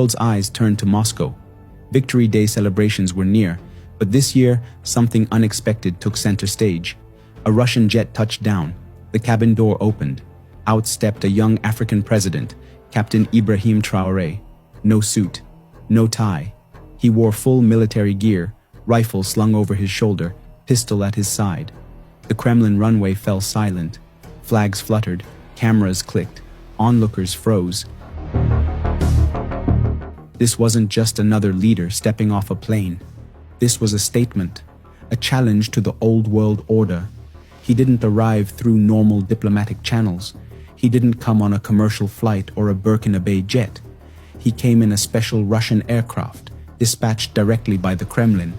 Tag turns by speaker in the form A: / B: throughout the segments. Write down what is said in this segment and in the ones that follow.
A: world's eyes turned to Moscow. Victory Day celebrations were near, but this year, something unexpected took center stage. A Russian jet touched down. The cabin door opened. Out stepped a young African president, Captain Ibrahim Traore. No suit, no tie. He wore full military gear, rifle slung over his shoulder, pistol at his side. The Kremlin runway fell silent. Flags fluttered, cameras clicked, onlookers froze. This wasn't just another leader stepping off a plane. This was a statement, a challenge to the old world order. He didn't arrive through normal diplomatic channels. He didn't come on a commercial flight or a Burkina Faso jet. He came in a special Russian aircraft, dispatched directly by the Kremlin.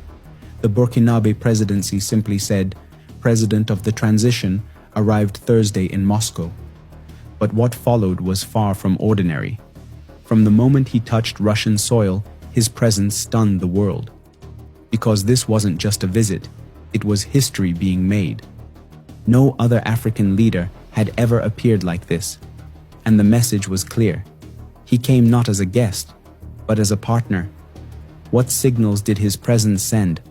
A: The Burkina Faso presidency simply said, "President of the transition arrived Thursday in Moscow." But what followed was far from ordinary. From the moment he touched Russian soil, his presence stunned the world. Because this wasn't just a visit, it was history being made. No other African leader had ever appeared like this, and the message was clear. He came not as a guest, but as a partner. What signals did his presence send?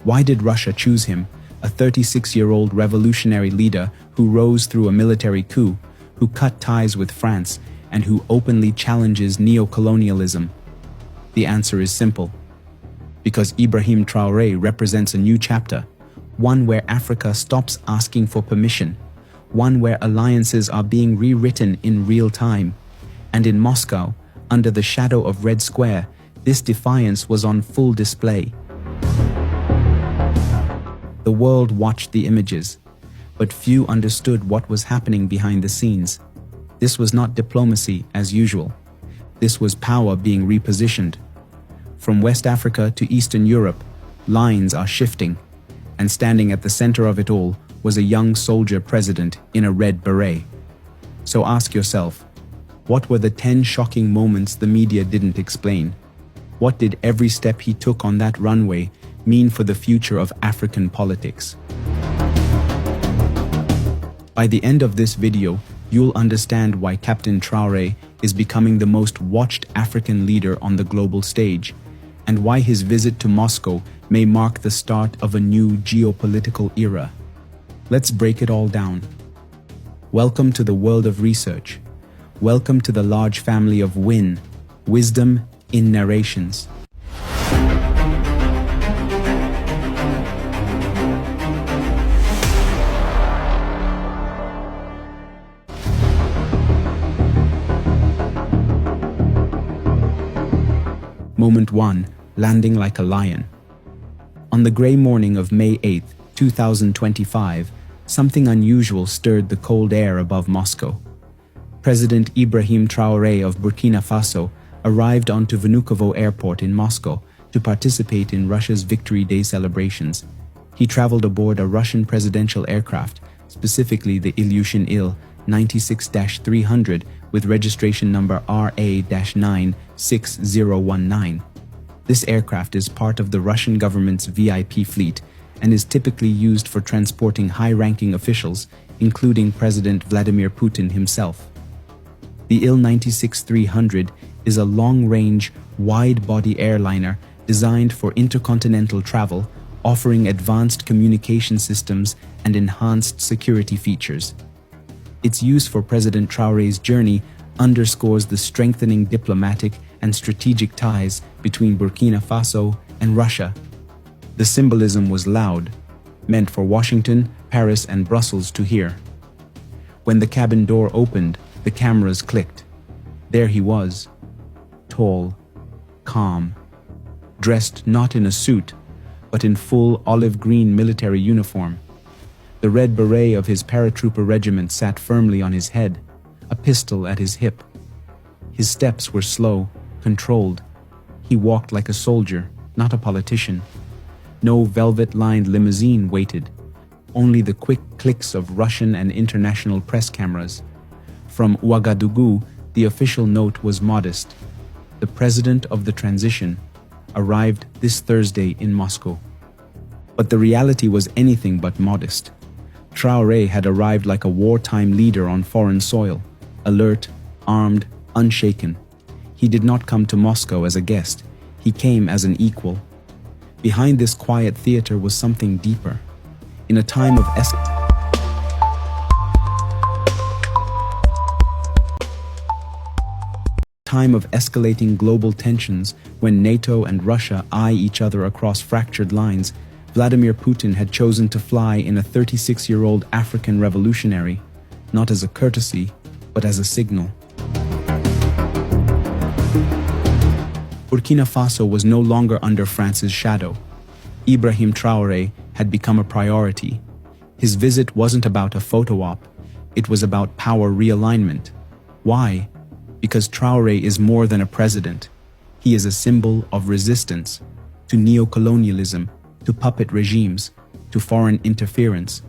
A: Why did Russia choose him, a 36-year-old revolutionary leader who rose through a military coup, who cut ties with France, and who openly challenges neo-colonialism? The answer is simple. Because Ibrahim Traore represents a new chapter, one where Africa stops asking for permission, one where alliances are being rewritten in real time. And in Moscow, under the shadow of Red Square, this defiance was on full display. The world watched the images, but few understood what was happening behind the scenes. This was not diplomacy as usual. This was power being repositioned. From West Africa to Eastern Europe, lines are shifting, and standing at the center of it all was a young soldier president in a red beret. So ask yourself, what were the 10 shocking moments the media didn't explain? What did every step he took on that runway mean for the future of African politics? By the end of this video, you'll understand why Captain Traore is becoming the most watched African leader on the global stage, and why his visit to Moscow may mark the start of a new geopolitical era. Let's break it all down. Welcome to the world of research. Welcome to the large family of wisdom in narrations. Moment 1. Landing like a lion. On the grey morning of May 8, 2025, something unusual stirred the cold air above Moscow. President Ibrahim Traore of Burkina Faso arrived onto Vnukovo Airport in Moscow to participate in Russia's Victory Day celebrations. He traveled aboard a Russian presidential aircraft, specifically the Ilyushin Il-96-300 with registration number RA-96019. This aircraft is part of the Russian government's VIP fleet and is typically used for transporting high-ranking officials, including President Vladimir Putin himself. The Il-96-300 is a long-range, wide-body airliner designed for intercontinental travel, offering advanced communication systems and enhanced security features. Its use for President Traore's journey underscores the strengthening diplomatic and strategic ties between Burkina Faso and Russia. The symbolism was loud, meant for Washington, Paris, and Brussels to hear. When the cabin door opened, the cameras clicked. There he was, tall, calm, dressed not in a suit, but in full olive-green military uniform. The red beret of his paratrooper regiment sat firmly on his head, a pistol at his hip. His steps were slow, controlled. He walked like a soldier, not a politician. No velvet-lined limousine waited, only the quick clicks of Russian and international press cameras. From Ouagadougou, the official note was modest. The president of the transition arrived this Thursday in Moscow. But the reality was anything but modest. Traore had arrived like a wartime leader on foreign soil, alert, armed, unshaken. He did not come to Moscow as a guest. He came as an equal. Behind this quiet theater was something deeper. In a time of escalating global tensions, when NATO and Russia eye each other across fractured lines, Vladimir Putin had chosen to fly in a 36-year-old African revolutionary, not as a courtesy, but as a signal. Burkina Faso was no longer under France's shadow. Ibrahim Traore had become a priority. His visit wasn't about a photo op, it was about power realignment. Why? Because Traore is more than a president. He is a symbol of resistance to neocolonialism, to puppet regimes, to foreign interference.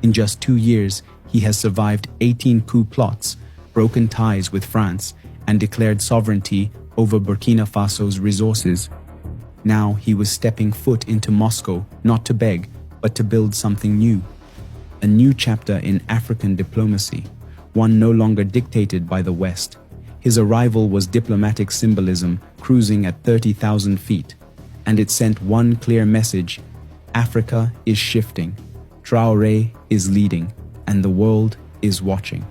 A: In just 2 years, he has survived 18 coup plots, broken ties with France, and declared sovereignty over Burkina Faso's resources. Now he was stepping foot into Moscow, not to beg, but to build something new. A new chapter in African diplomacy, one no longer dictated by the West. His arrival was diplomatic symbolism cruising at 30,000 feet, and it sent one clear message: Africa is shifting, Traore is leading, and the world is watching.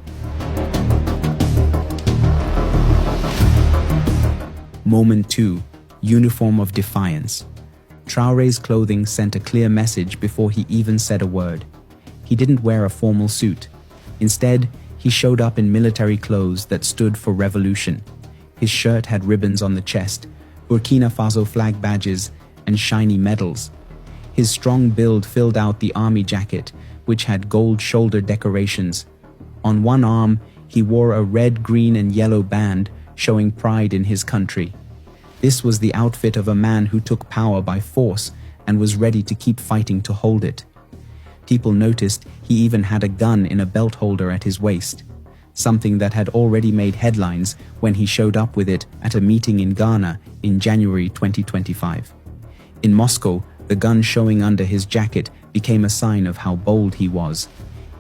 A: Moment 2. Uniform of defiance. Traore's clothing sent a clear message before he even said a word. He didn't wear a formal suit. Instead, he showed up in military clothes that stood for revolution. His shirt had ribbons on the chest, Burkina Faso flag badges, and shiny medals. His strong build filled out the army jacket, which had gold shoulder decorations. On one arm, he wore a red, green, and yellow band, showing pride in his country. This was the outfit of a man who took power by force and was ready to keep fighting to hold it. People noticed he even had a gun in a belt holder at his waist, something that had already made headlines when he showed up with it at a meeting in Ghana in January 2025. In Moscow, the gun showing under his jacket became a sign of how bold he was.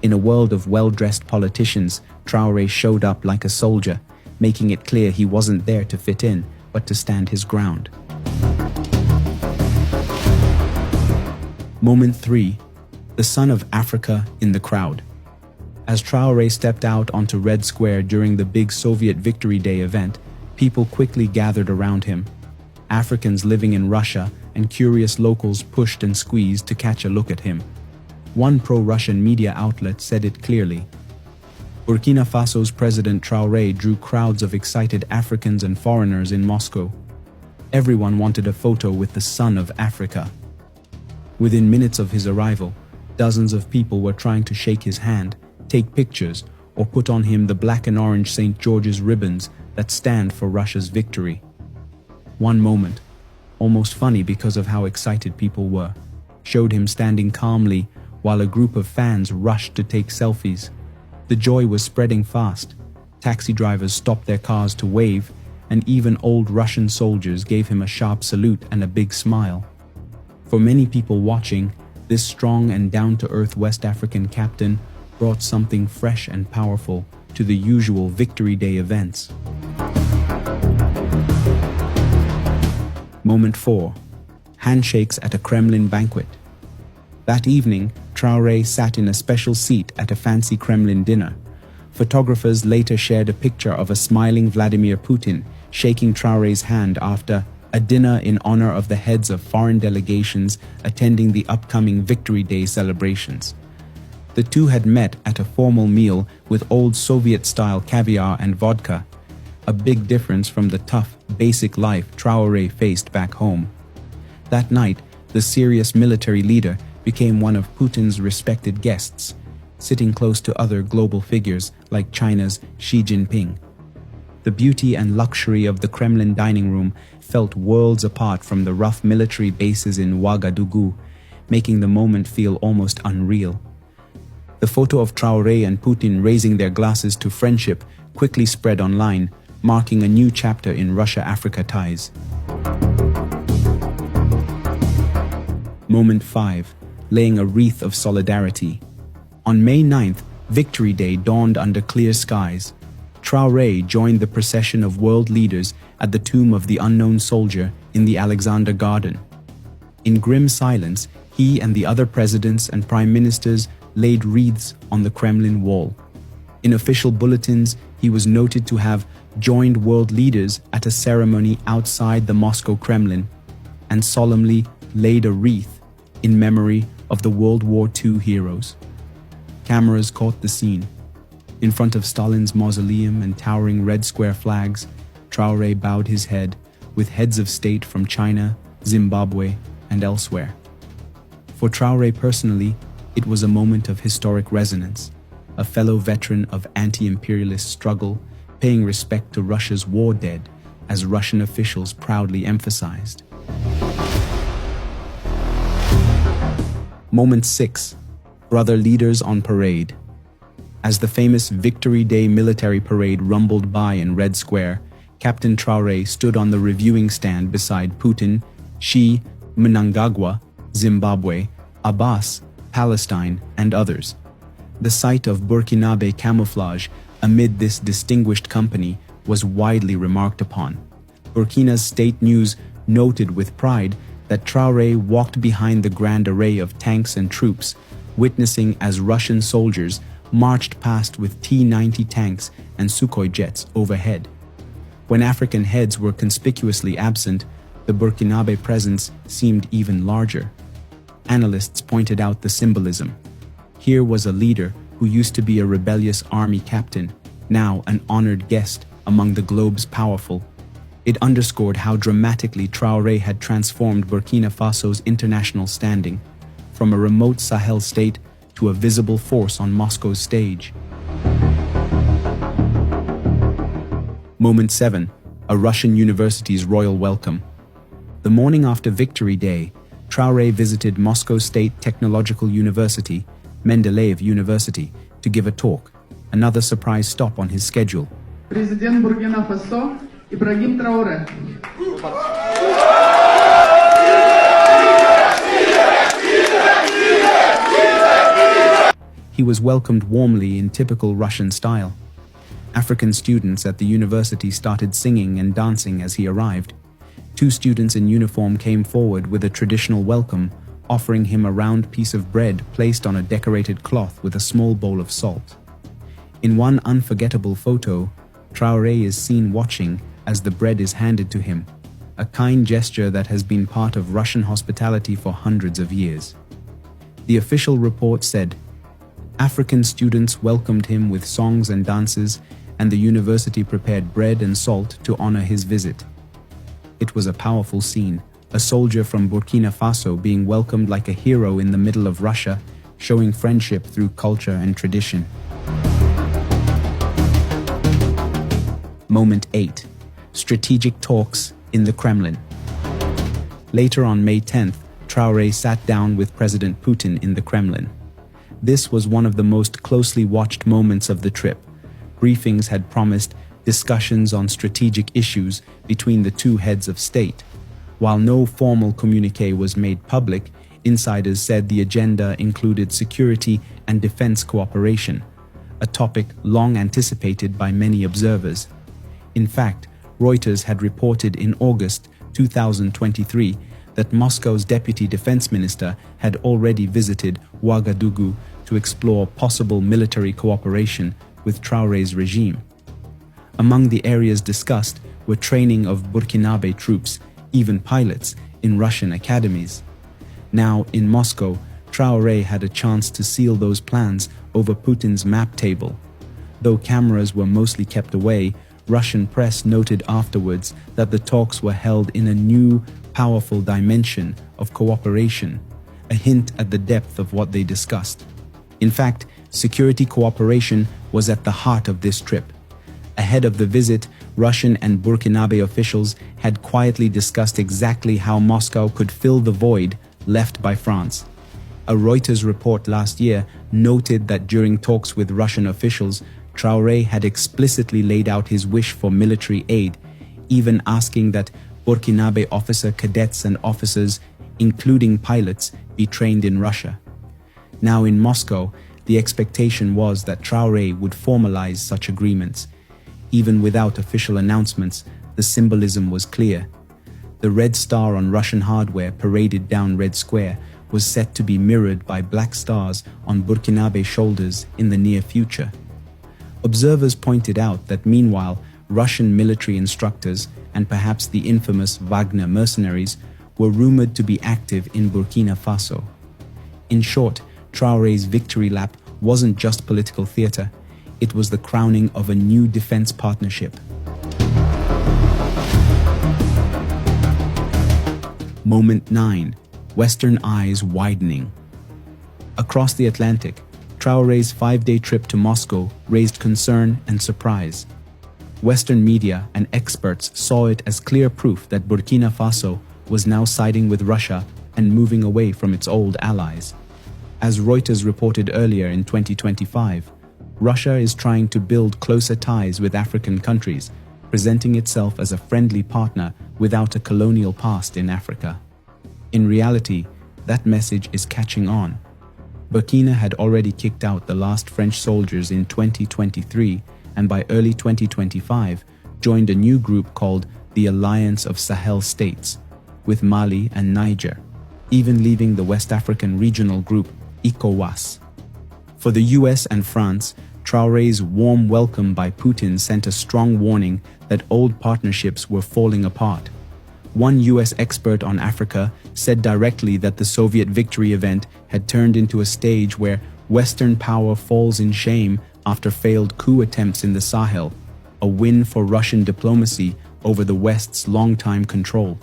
A: In a world of well-dressed politicians, Traore showed up like a soldier, making it clear he wasn't there to fit in, but to stand his ground. Moment 3. The son of Africa in the crowd. As Traore stepped out onto Red Square during the big Soviet Victory Day event, people quickly gathered around him. Africans living in Russia and curious locals pushed and squeezed to catch a look at him. One pro-Russian media outlet said it clearly. Burkina Faso's President Traore drew crowds of excited Africans and foreigners in Moscow. Everyone wanted a photo with the son of Africa. Within minutes of his arrival, dozens of people were trying to shake his hand, take pictures, or put on him the black and orange St. George's ribbons that stand for Russia's victory. One moment, almost funny because of how excited people were, showed him standing calmly while a group of fans rushed to take selfies. The joy was spreading fast. Taxi drivers stopped their cars to wave, and even old Russian soldiers gave him a sharp salute and a big smile. For many people watching, this strong and down-to-earth West African captain brought something fresh and powerful to the usual Victory Day events. Moment 4. Handshakes at a Kremlin banquet. That evening, Traore sat in a special seat at a fancy Kremlin dinner. Photographers later shared a picture of a smiling Vladimir Putin shaking Traore's hand after a dinner in honor of the heads of foreign delegations attending the upcoming Victory Day celebrations. The two had met at a formal meal with old Soviet-style caviar and vodka, a big difference from the tough, basic life Traore faced back home. That night, the serious military leader became one of Putin's respected guests, sitting close to other global figures like China's Xi Jinping. The beauty and luxury of the Kremlin dining room felt worlds apart from the rough military bases in Ouagadougou, making the moment feel almost unreal. The photo of Traore and Putin raising their glasses to friendship quickly spread online, marking a new chapter in Russia-Africa ties. Moment 5. Laying a wreath of solidarity. On May 9th, Victory Day dawned under clear skies. Traore joined the procession of world leaders at the tomb of the unknown soldier in the Alexander Garden. In grim silence, he and the other presidents and prime ministers laid wreaths on the Kremlin wall. In official bulletins, he was noted to have joined world leaders at a ceremony outside the Moscow Kremlin and solemnly laid a wreath in memory of the World War II heroes. Cameras caught the scene. In front of Stalin's mausoleum and towering red square flags, Traore bowed his head with heads of state from China, Zimbabwe, and elsewhere. For Traore personally, it was a moment of historic resonance, a fellow veteran of anti-imperialist struggle paying respect to Russia's war dead, as Russian officials proudly emphasized. Moment 6. Brother leaders on parade. As the famous Victory Day military parade rumbled by in Red Square, Captain Traore stood on the reviewing stand beside Putin, Xi, Mnangagwa, Zimbabwe, Abbas, Palestine, and others. The sight of Burkinabe camouflage amid this distinguished company was widely remarked upon. Burkina's state news noted with pride that Traore walked behind the grand array of tanks and troops, witnessing as Russian soldiers marched past with T-90 tanks and Sukhoi jets overhead. When African heads were conspicuously absent, the Burkinabe presence seemed even larger. Analysts pointed out the symbolism. Here was a leader who used to be a rebellious army captain, now an honored guest among the globe's powerful. It underscored how dramatically Traore had transformed Burkina Faso's international standing, from a remote Sahel state to a visible force on Moscow's stage. Moment 7. A Russian university's royal welcome. The morning after Victory Day, Traore visited Moscow State Technological University, Mendeleev University, to give a talk, another surprise stop on his schedule.
B: President Burkina Faso, Ibrahim Traore.
A: He was welcomed warmly in typical Russian style. African students at the university started singing and dancing as he arrived. 2 students in uniform came forward with a traditional welcome, offering him a round piece of bread placed on a decorated cloth with a small bowl of salt. In one unforgettable photo, Traore is seen watching as the bread is handed to him, a kind gesture that has been part of Russian hospitality for hundreds of years. The official report said, African students welcomed him with songs and dances, and the university prepared bread and salt to honor his visit. It was a powerful scene, a soldier from Burkina Faso being welcomed like a hero in the middle of Russia, showing friendship through culture and tradition. Moment 8. Strategic talks in the Kremlin. Later on May 10th, Traore sat down with President Putin in the Kremlin. This was one of the most closely watched moments of the trip. Briefings had promised discussions on strategic issues between the 2 heads of state. While no formal communique was made public, insiders said the agenda included security and defense cooperation, a topic long anticipated by many observers. In fact, Reuters had reported in August 2023 that Moscow's deputy defense minister had already visited Ouagadougou to explore possible military cooperation with Traore's regime. Among the areas discussed were training of Burkinabe troops, even pilots, in Russian academies. Now, in Moscow, Traore had a chance to seal those plans over Putin's map table. Though cameras were mostly kept away, Russian press noted afterwards that the talks were held in a new, powerful dimension of cooperation, a hint at the depth of what they discussed. In fact, security cooperation was at the heart of this trip. Ahead of the visit, Russian and Burkinabe officials had quietly discussed exactly how Moscow could fill the void left by France. A Reuters report last year noted that during talks with Russian officials, Traore had explicitly laid out his wish for military aid, even asking that Burkinabe officer cadets and officers, including pilots, be trained in Russia. Now in Moscow, the expectation was that Traore would formalize such agreements. Even without official announcements, the symbolism was clear. The red star on Russian hardware paraded down Red Square was set to be mirrored by black stars on Burkinabe shoulders in the near future. Observers pointed out that meanwhile, Russian military instructors and perhaps the infamous Wagner mercenaries were rumored to be active in Burkina Faso. In short, Traore's victory lap wasn't just political theater, it was the crowning of a new defense partnership. Moment 9. Western eyes widening. Across the Atlantic, Traore's 5-day trip to Moscow raised concern and surprise. Western media and experts saw it as clear proof that Burkina Faso was now siding with Russia and moving away from its old allies. As Reuters reported earlier in 2025, Russia is trying to build closer ties with African countries, presenting itself as a friendly partner without a colonial past in Africa. In reality, that message is catching on. Burkina had already kicked out the last French soldiers in 2023 and by early 2025 joined a new group called the Alliance of Sahel States, with Mali and Niger, even leaving the West African regional group ECOWAS. For the US and France, Traore's warm welcome by Putin sent a strong warning that old partnerships were falling apart. One US expert on Africa said directly that the Soviet victory event had turned into a stage where Western power falls in shame after failed coup attempts in the Sahel, a win for Russian diplomacy over the West's longtime control.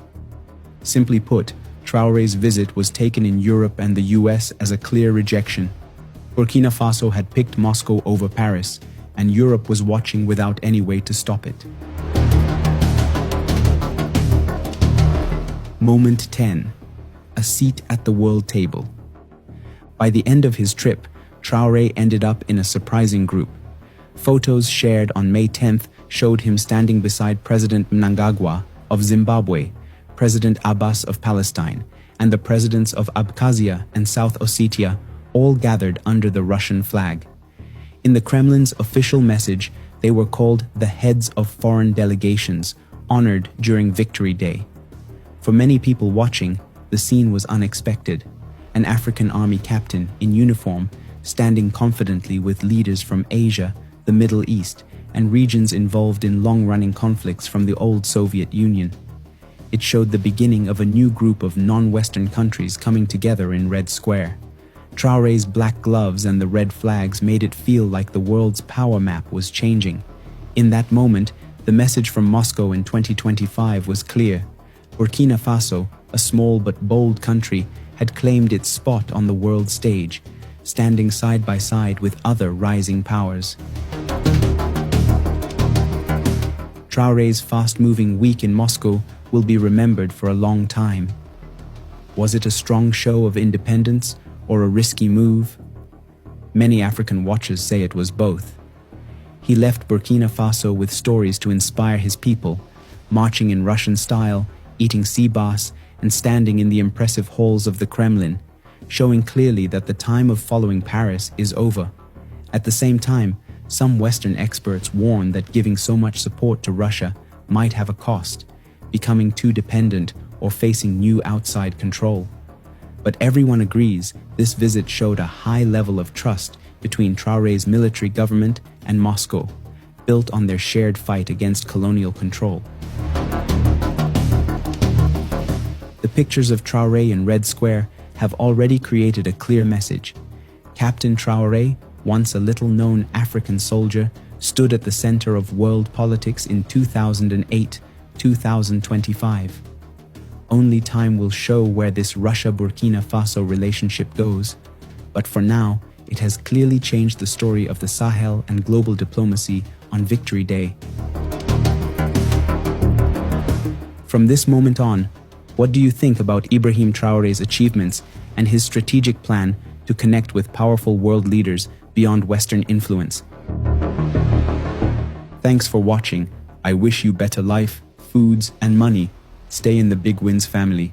A: Simply put, Traore's visit was taken in Europe and the US as a clear rejection. Burkina Faso had picked Moscow over Paris, and Europe was watching without any way to stop it. Moment 10. A seat at the world table. By the end of his trip, Traore ended up in a surprising group. Photos shared on May 10th showed him standing beside President Mnangagwa of Zimbabwe, President Abbas of Palestine, and the presidents of Abkhazia and South Ossetia, all gathered under the Russian flag. In the Kremlin's official message, they were called the heads of foreign delegations, honored during Victory Day. For many people watching, the scene was unexpected. An African army captain in uniform standing confidently with leaders from Asia, the Middle East, and regions involved in long-running conflicts from the old Soviet Union. It showed the beginning of a new group of non-Western countries coming together in Red Square. Traore's black gloves and the red flags made it feel like the world's power map was changing. In that moment, the message from Moscow in 2025 was clear. Burkina Faso, a small but bold country, had claimed its spot on the world stage, standing side by side with other rising powers. Traore's fast-moving week in Moscow will be remembered for a long time. Was it a strong show of independence or a risky move? Many African watchers say it was both. He left Burkina Faso with stories to inspire his people, marching in Russian style, eating sea bass, and standing in the impressive halls of the Kremlin, showing clearly that the time of following Paris is over. At the same time, some Western experts warn that giving so much support to Russia might have a cost, becoming too dependent or facing new outside control. But everyone agrees this visit showed a high level of trust between Traore's military government and Moscow, built on their shared fight against colonial control. The pictures of Traore in Red Square have already created a clear message. Captain Traore, once a little-known African soldier, stood at the center of world politics in 2008-2025. Only time will show where this Russia-Burkina Faso relationship goes, but for now, it has clearly changed the story of the Sahel and global diplomacy on Victory Day. From this moment on, what do you think about Ibrahim Traore's achievements and his strategic plan to connect with powerful world leaders beyond Western influence? Thanks for watching. I wish you better life, foods, and money. Stay in the Big Wins family.